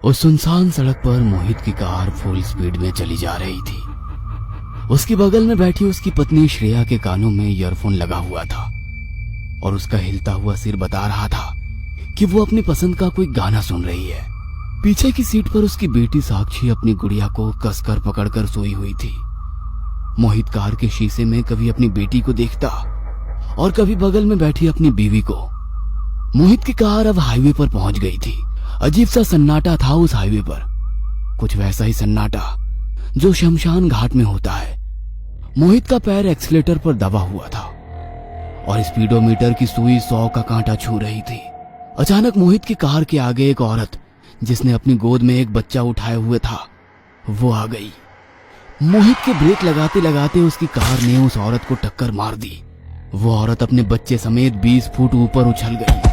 उस सुनसान सड़क पर मोहित की कार फुल स्पीड में चली जा रही थी। उसकी बगल में बैठी उसकी पत्नी श्रेया के कानों में ईयरफोन लगा हुआ था और उसका हिलता हुआ सिर बता रहा था कि वो अपनी पसंद का कोई गाना सुन रही है। पीछे की सीट पर उसकी बेटी साक्षी अपनी गुड़िया को कसकर पकड़कर सोई हुई थी। मोहित कार के शीशे में कभी अपनी बेटी को देखता और कभी बगल में बैठी अपनी बीवी को। मोहित की कार अब हाईवे पर पहुंच गई थी। अजीब सा सन्नाटा था उस हाईवे पर, कुछ वैसा ही सन्नाटा जो शमशान घाट में होता है। मोहित का पैर एक्सीलेटर पर दबा हुआ था और स्पीडोमीटर की सुई 100 का कांटा छू रही थी। अचानक मोहित की कार के आगे एक औरत जिसने अपनी गोद में एक बच्चा उठाए हुए था वो आ गई। मोहित के ब्रेक लगाते लगाते उसकी कार ने उस औरत को टक्कर मार दी। वो औरत अपने बच्चे समेत 20 फुट ऊपर उछल गई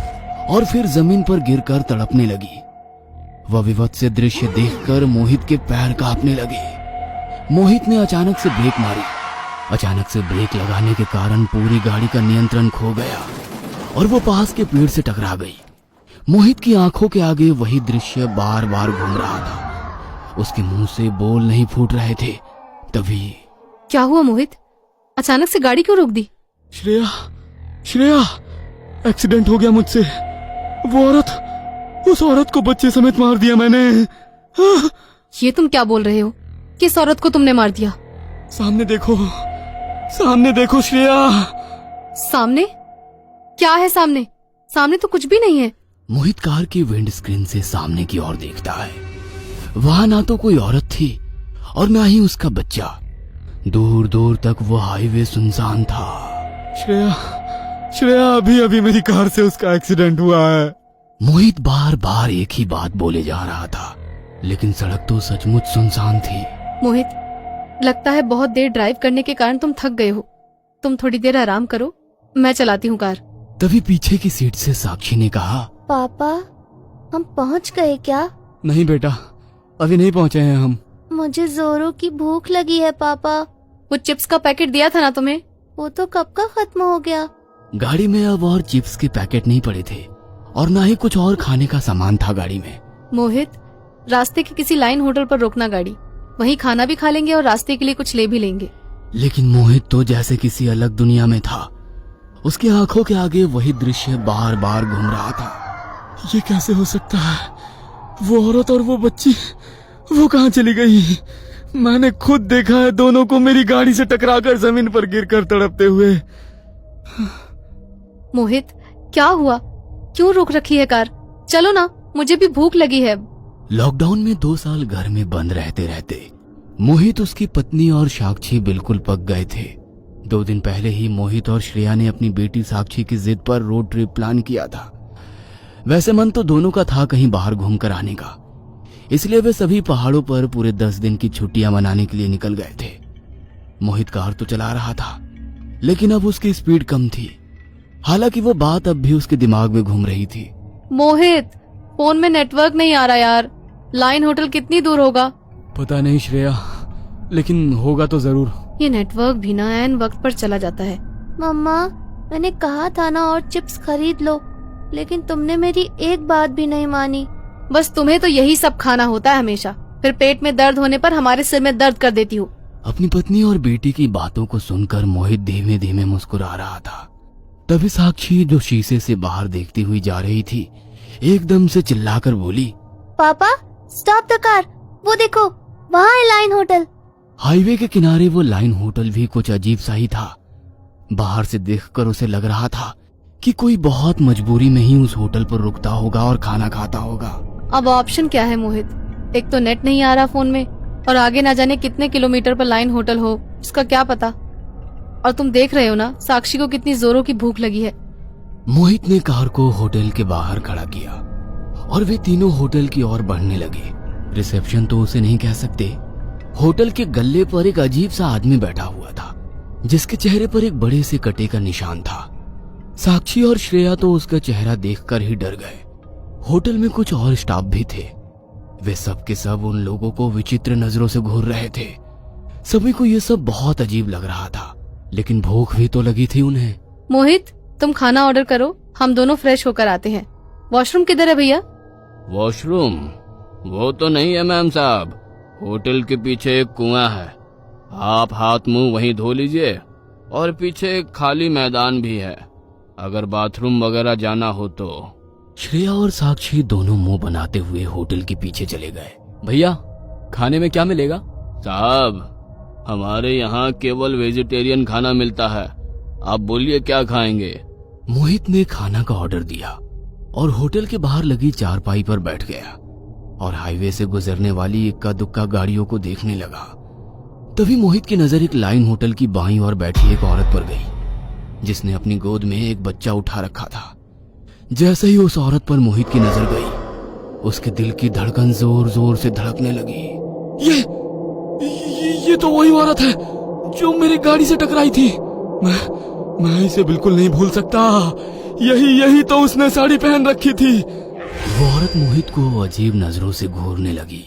और फिर जमीन पर गिरकर तड़पने लगी। वह विभत्स दृश्य देखकर मोहित के पैर कांपने लगे। मोहित ने अचानक से ब्रेक मारी। अचानक से ब्रेक लगाने के कारण पूरी गाड़ी का नियंत्रण खो गया और वो पास के पेड़ से टकरा गई। मोहित की आंखों के आगे वही दृश्य बार बार घूम रहा था। उसके मुंह से बोल नहीं फूट रहे थे। तभी क्या हुआ मोहित? अचानक से गाड़ी क्यों रोक दी? श्रेया, एक्सीडेंट हो गया मुझसे। उस औरत को बच्चे समेत मार दिया मैंने। ये तुम क्या बोल रहे हो? किस औरत को तुमने मार दिया? सामने देखो श्रेया। सामने? क्या है सामने? सामने तो कुछ भी नहीं है। मोहित कार की विंड स्क्रीन से सामने की ओर देखता है। वहां ना तो कोई औरत थी और ना ही उसका बच्चा। दूर दूर तक वो हाईवे सुनसान था। श्रेया, अभी मेरी कार से उसका एक्सीडेंट हुआ है। मोहित बार बार एक ही बात बोले जा रहा था, लेकिन सड़क तो सचमुच सुनसान थी। मोहित, लगता है बहुत देर ड्राइव करने के कारण तुम थक गए हो। तुम थोड़ी देर आराम करो, मैं चलाती हूँ कार। तभी पीछे की सीट से साक्षी ने कहा, पापा, हम पहुँच गए क्या? नहीं बेटा, अभी नहीं पहुँचे हैं हम। मुझे जोरों की भूख लगी है पापा। वो चिप्स का पैकेट दिया था ना तुम्हें? वो तो कब का खत्म हो गया। गाड़ी में अब और चिप्स के पैकेट नहीं पड़े थे और ना ही कुछ और खाने का सामान था गाड़ी में। मोहित, रास्ते के किसी लाइन होटल पर रोकना गाड़ी, वहीं खाना भी खा लेंगे और रास्ते के लिए कुछ ले भी लेंगे। लेकिन मोहित तो जैसे किसी अलग दुनिया में था। उसकी आंखों के आगे वही दृश्य बार बार घूम रहा था। ये कैसे हो सकता है? वो औरत और वो बच्ची, वो कहाँ चली गई? मैंने खुद देखा है दोनों को मेरी गाड़ी से टकराकर जमीन पर गिरकर तड़पते हुए। मोहित, क्या हुआ? क्यों रोक रखी है कार? चलो ना, मुझे भी भूख लगी है। लॉकडाउन में 2 साल घर में बंद रहते रहते मोहित, उसकी पत्नी और साक्षी बिल्कुल पक गए थे। 2 दिन पहले ही मोहित और श्रेया ने अपनी बेटी साक्षी की जिद पर रोड ट्रिप प्लान किया था। वैसे मन तो दोनों का था कहीं बाहर घूमकर आने का, इसलिए वे सभी पहाड़ों पर पूरे 10 दिन की छुट्टियां मनाने के लिए निकल गए थे। मोहित कार तो चला रहा था, लेकिन अब उसकी स्पीड कम थी। हालांकि वो बात अब भी उसके दिमाग में घूम रही थी। मोहित, फोन में नेटवर्क नहीं आ रहा यार। लाइन होटल कितनी दूर होगा? पता नहीं श्रेया, लेकिन होगा तो जरूर। ये नेटवर्क भी ना ऐन वक्त पर चला जाता है। मम्मा, मैंने कहा था ना और चिप्स खरीद लो, लेकिन तुमने मेरी एक बात भी नहीं मानी। बस तुम्हें तो यही सब खाना होता है हमेशा, फिर पेट में दर्द होने पर हमारे सिर में दर्द कर देती हो। अपनी पत्नी और बेटी की बातों को सुनकर मोहित धीमे धीमे मुस्कुरा रहा था। तभी साक्षी, जो शीशे से बाहर देखती हुई जा रही थी, एकदम से चिल्लाकर बोली, पापा, स्टॉप द कार। वो देखो, वहाँ है लाइन होटल। हाईवे के किनारे वो लाइन होटल भी कुछ अजीब सा ही था। बाहर से देखकर उसे लग रहा था कि कोई बहुत मजबूरी में ही उस होटल पर रुकता होगा और खाना खाता होगा। अब ऑप्शन क्या है मोहित? एक तो नेट नहीं आ रहा फोन में, और आगे ना जाने कितने किलोमीटर पर लाइन होटल हो, उसका क्या पता। और तुम देख रहे हो ना साक्षी को कितनी जोरों की भूख लगी है। मोहित ने कार को होटल के बाहर खड़ा किया और वे तीनों होटल की ओर बढ़ने लगे। रिसेप्शन तो उसे नहीं कह सकते। होटल के गल्ले पर एक अजीब सा आदमी बैठा हुआ था, जिसके चेहरे पर एक बड़े से कटे का निशान था। साक्षी और श्रेया तो उसका चेहरा देखकर ही डर गए। होटल में कुछ और स्टाफ भी थे। वे सब के सब उन लोगों को विचित्र नजरों से घूर रहे थे। सभी को ये सब बहुत अजीब लग रहा था, लेकिन भूख भी तो लगी थी उन्हें। मोहित, तुम खाना ऑर्डर करो, हम दोनों फ्रेश होकर आते हैं। वॉशरूम किधर है भैया? वॉशरूम? वो तो नहीं है मैम साहब, होटल के पीछे एक कुआं है, आप हाथ मुंह वहीं धो लीजिए और पीछे एक खाली मैदान भी है, अगर बाथरूम वगैरह जाना हो तो। श्रेया और साक्षी दोनों मुंह बनाते हुए होटल के पीछे चले गए। भैया खाने में क्या मिलेगा? साहब हमारे यहाँ केवल वेजिटेरियन खाना मिलता है, आप बोलिए क्या खाएंगे? मोहित ने खाना का ऑर्डर दिया और होटल के बाहर लगी चारपाई पर बैठ गया और हाईवे से गुजरने वाली इक्का दुक्का गाड़ियों को देखने लगा। तभी मोहित की नजर एक लाइन होटल की बाईं ओर बैठी एक औरत पर गई जिसने अपनी गोद में एक बच्चा उठा रखा था। जैसे ही उस औरत पर मोहित की नजर गई, उसके दिल की धड़कन जोर जोर से धड़कने लगी। ये तो वही औरत है जो मेरी गाड़ी से टकराई थी। मैं इसे बिल्कुल नहीं भूल सकता। यही तो उसने साड़ी पहन रखी थी। वो औरत मोहित को अजीब नजरों से घूरने लगी